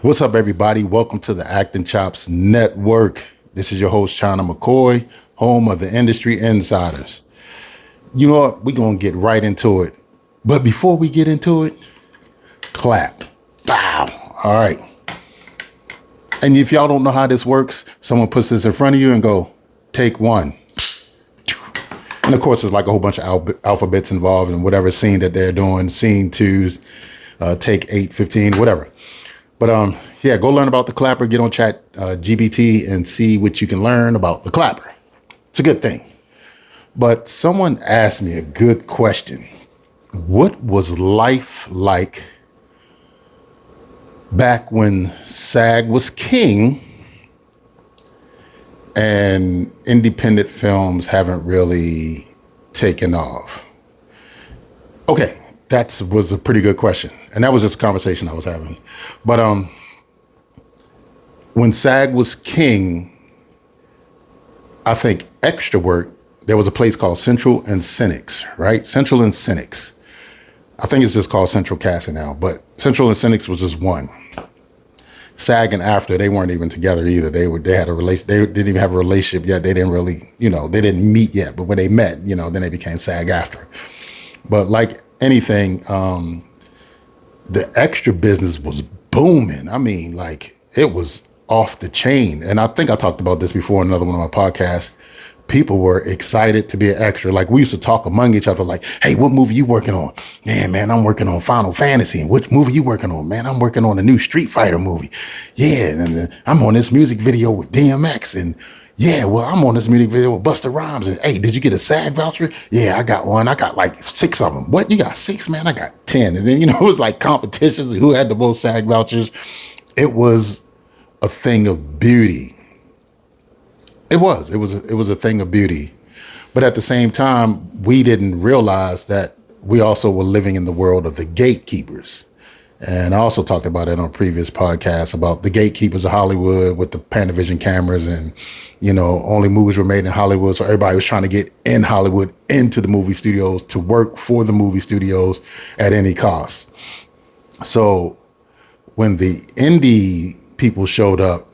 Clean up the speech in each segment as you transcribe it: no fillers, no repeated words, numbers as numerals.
What's up, everybody? Welcome to the Acting Chops Network. This is your host, China McCoy, home of the Industry Insiders. You know what? We're going to get right into it. But before we get into it, clap. Bow. All right. And if y'all don't know how this works, someone puts this in front of you and go, take one. And of course, there's like a whole bunch of alphabets involved in whatever scene that they're doing. Scene two, take 8, 15, whatever. But yeah, go learn about the clapper. Get on Chat GBT and see what you can learn about the clapper. It's a good thing. But someone asked me a good question. What was life like back when SAG was king and independent films haven't really taken off? Okay. That was a pretty good question. And that was just a conversation I was having. But when SAG was king, I think extra work, there was a place called Central and Cynics, right? Central and Cynics. I think it's just called Central Casting now, but Central and Cynics was just one. SAG and AFTRA, they weren't even together either. They had a relation. They didn't even have a relationship yet. They didn't really, they didn't meet yet. But when they met, then they became SAG AFTRA. But like anything, the extra business was booming. I mean, like it was off the chain. And I think I talked about this before in another one of my podcasts. People were excited to be an extra. Like we used to talk among each other like, hey, what movie you working on? Yeah, man, I'm working on Final Fantasy. And what movie you working on? Man, I'm working on a new Street Fighter movie. Yeah, and I'm on this music video with DMX. And yeah, well, I'm on this music video with Busta Rhymes. And hey, did you get a SAG voucher? Yeah, I got one. I got like 6 of them. What? You got 6? Man, I got 10. And then, it was like competitions. Who had the most SAG vouchers? It was a thing of beauty. It was a thing of beauty. But at the same time, we didn't realize that we also were living in the world of the gatekeepers. And I also talked about it on a previous podcast about the gatekeepers of Hollywood with the Panavision cameras and, only movies were made in Hollywood. So everybody was trying to get in Hollywood into the movie studios to work for the movie studios at any cost. So when the indie people showed up,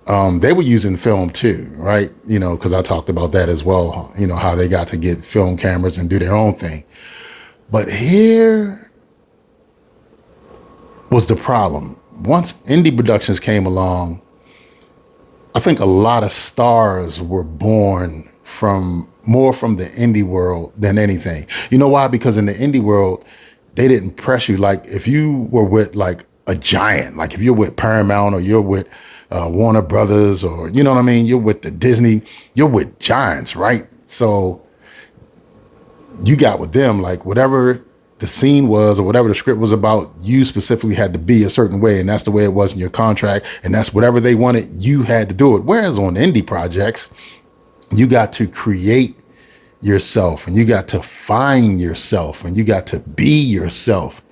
they were using film too, right? Because I talked about that as well, how they got to get film cameras and do their own thing. But here was the problem. Once indie productions came along, I think a lot of stars were born more from the indie world than anything. You know why? Because in the indie world, they didn't press you. Like if you were with like a giant, like if you're with Paramount or you're with Warner Brothers or, you know what I mean? You're with the Disney, you're with giants, right? So you got with them, like whatever the scene was or whatever the script was about, you specifically had to be a certain way. And that's the way it was in your contract. And that's whatever they wanted, you had to do it. Whereas on indie projects, you got to create yourself and you got to find yourself and you got to be yourself.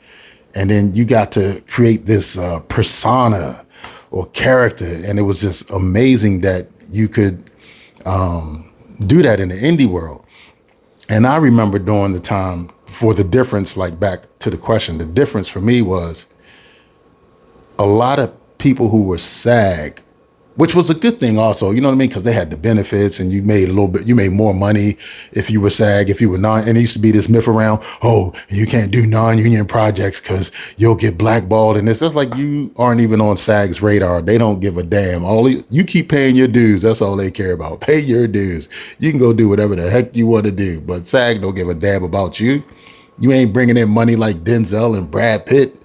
And then you got to create this persona or character. And it was just amazing that you could do that in the indie world. And I remember during the time for the difference, like back to the question, the difference for me was a lot of people who were SAG, which was a good thing also, you know what I mean? Because they had the benefits and you made you made more money if you were SAG, if you were non, and it used to be this myth around, oh, you can't do non-union projects because you'll get blackballed and this. That's like you aren't even on SAG's radar. They don't give a damn. You keep paying your dues. That's all they care about. Pay your dues. You can go do whatever the heck you want to do, but SAG don't give a damn about you. You ain't bringing in money like Denzel and Brad Pitt.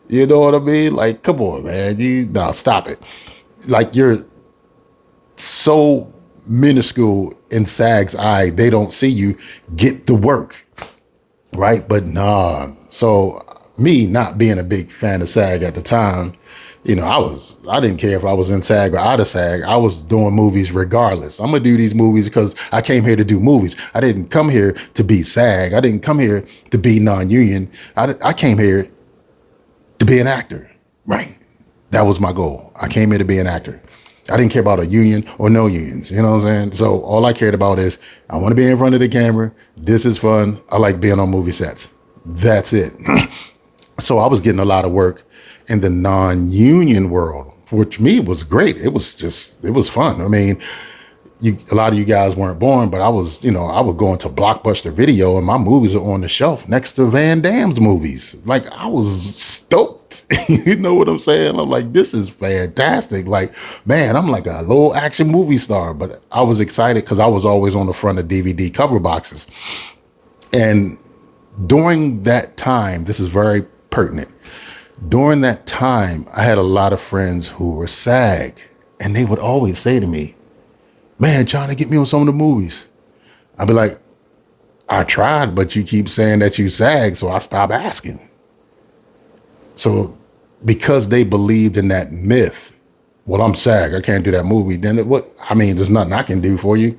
You know what I mean? Like, come on, man. Stop it. Like you're so minuscule in SAG's eye, they don't see you get the work, right? But nah. So me not being a big fan of SAG at the time, I didn't care if I was in SAG or out of SAG. I was doing movies regardless. I'm gonna do these movies because I came here to do movies. I didn't come here to be SAG. I didn't come here to be non-union. I came here to be an actor, right? That was my goal. I came here to be an actor. I didn't care about a union or no unions. You know what I'm saying? So all I cared about is I want to be in front of the camera. This is fun. I like being on movie sets. That's it. So I was getting a lot of work in the non-union world, which me was great. It was fun. I mean, a lot of you guys weren't born, but I was, I would go into Blockbuster Video and my movies are on the shelf next to Van Damme's movies. Like, I was stoked. You know what I'm saying? I'm like, this is fantastic. Like, man, I'm like a little action movie star. But I was excited because I was always on the front of DVD cover boxes. And during that time, this is very pertinent. During that time, I had a lot of friends who were SAG, and they would always say to me, man, trying to get me on some of the movies. I'd be like, I tried, but you keep saying that you SAG, so I stopped asking. So because they believed in that myth, well, I'm SAG, I can't do that movie, then there's nothing I can do for you.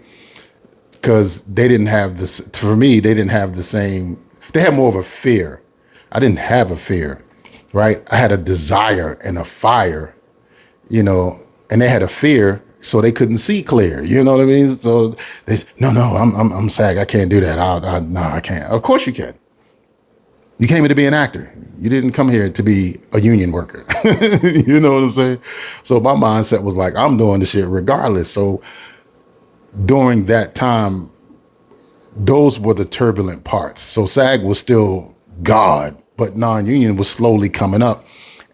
Because they didn't have this, for me, they didn't have the same, they had more of a fear. I didn't have a fear, right? I had a desire and a fire, and they had a fear, so they couldn't see clear. You know what I mean? So they said, no, I'm SAG. I can't do that. No, I can't. Of course you can. You came here to be an actor. You didn't come here to be a union worker. You know what I'm saying? So my mindset was like, I'm doing this shit regardless. So during that time, those were the turbulent parts. So SAG was still God, but non-union was slowly coming up.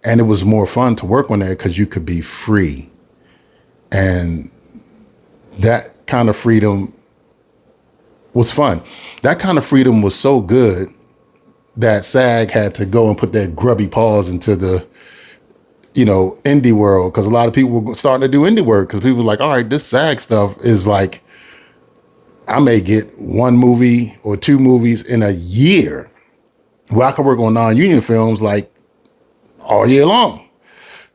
And it was more fun to work on there because you could be free. And that kind of freedom was fun. That kind of freedom was so good that SAG had to go and put their grubby paws into the, indie world. Because a lot of people were starting to do indie work because people were like, all right, this SAG stuff is like, I may get one movie or two movies in a year. Well, I can work on non-union films like all year long.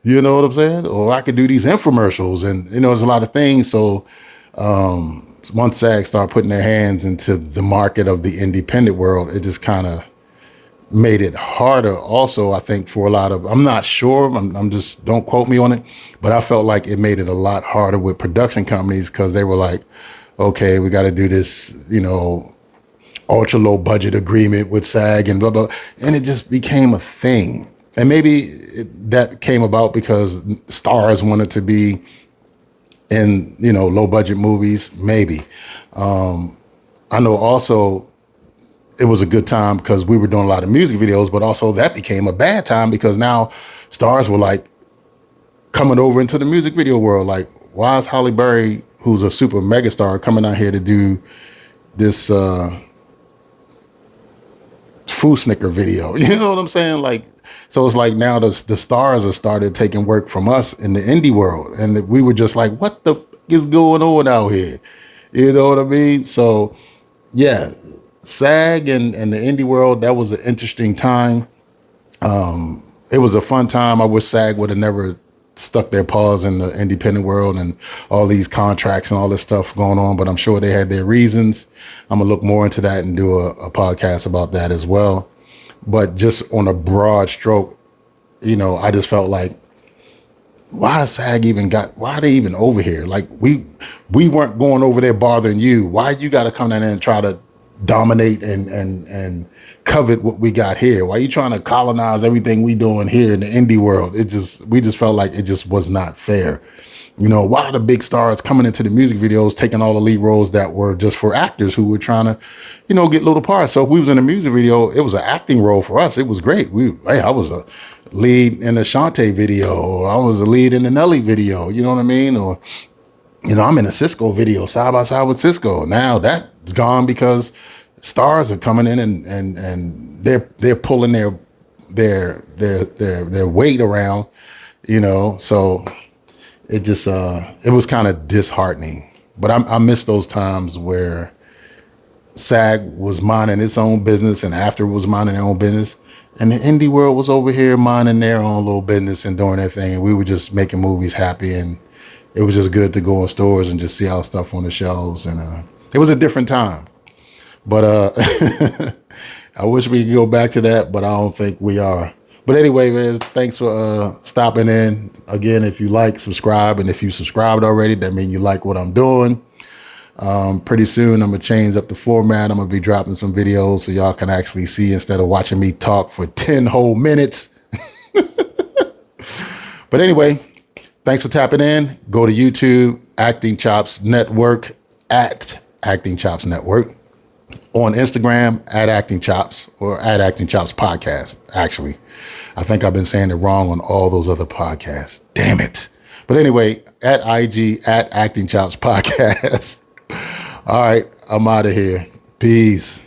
You know what I'm saying? Or I could do these infomercials and, there's a lot of things. So once SAG started putting their hands into the market of the independent world, it just kind of made it harder also, I think, for a lot of, I'm not sure, I'm just, don't quote me on it, but I felt like it made it a lot harder with production companies because they were like, okay, we got to do this, ultra low budget agreement with SAG and blah, blah. And it just became a thing. And maybe that came about because stars wanted to be in, low budget movies, maybe. I know also it was a good time because we were doing a lot of music videos, but also that became a bad time because now stars were like coming over into the music video world. Like, why is Halle Berry, who's a super megastar, coming out here to do this Foo Snicker video? You know what I'm saying? Like, so it's like now the stars have started taking work from us in the indie world. And we were just like, what the f- is going on out here? You know what I mean? So yeah, SAG and the indie world, that was an interesting time. It was a fun time. I wish SAG would have never stuck their paws in the independent world and all these contracts and all this stuff going on, but I'm sure they had their reasons. I'm gonna look more into that and do a podcast about that as well. But just on a broad stroke, I just felt like, why are they even over here? Like, we weren't going over there bothering you. Why you got to come down there and try to dominate and covet what we got here? Why are you trying to colonize everything we doing here in the indie world? We just felt like it just was not fair. Why are the big stars coming into the music videos, taking all the lead roles that were just for actors who were trying to, get little parts? So if we was in a music video, it was an acting role for us. It was great. I was a lead in the Shantae video, or I was a lead in the Nelly video, you know what I mean? Or, I'm in a Cisco video side by side with Cisco. Now that's gone because stars are coming in and they're pulling their weight around, so it just it was kind of disheartening. But I miss those times where SAG was minding its own business and After was minding their own business, and the indie world was over here minding their own little business and doing their thing, and we were just making movies happy, and it was just good to go in stores and just see our stuff on the shelves, and it was a different time. But I wish we could go back to that, but I don't think we are. But anyway, man, thanks for stopping in. Again, if you like, subscribe. And if you subscribed already, that means you like what I'm doing. Pretty soon, I'm going to change up the format. I'm going to be dropping some videos so y'all can actually see instead of watching me talk for 10 whole minutes. But anyway, thanks for tapping in. Go to YouTube, Acting Chops Network, at Acting Chops Network. On Instagram, at Acting Chops, or at Acting Chops Podcast, actually. I think I've been saying it wrong on all those other podcasts. Damn it. But anyway, at IG, at Acting Chops Podcast. All right, I'm out of here. Peace.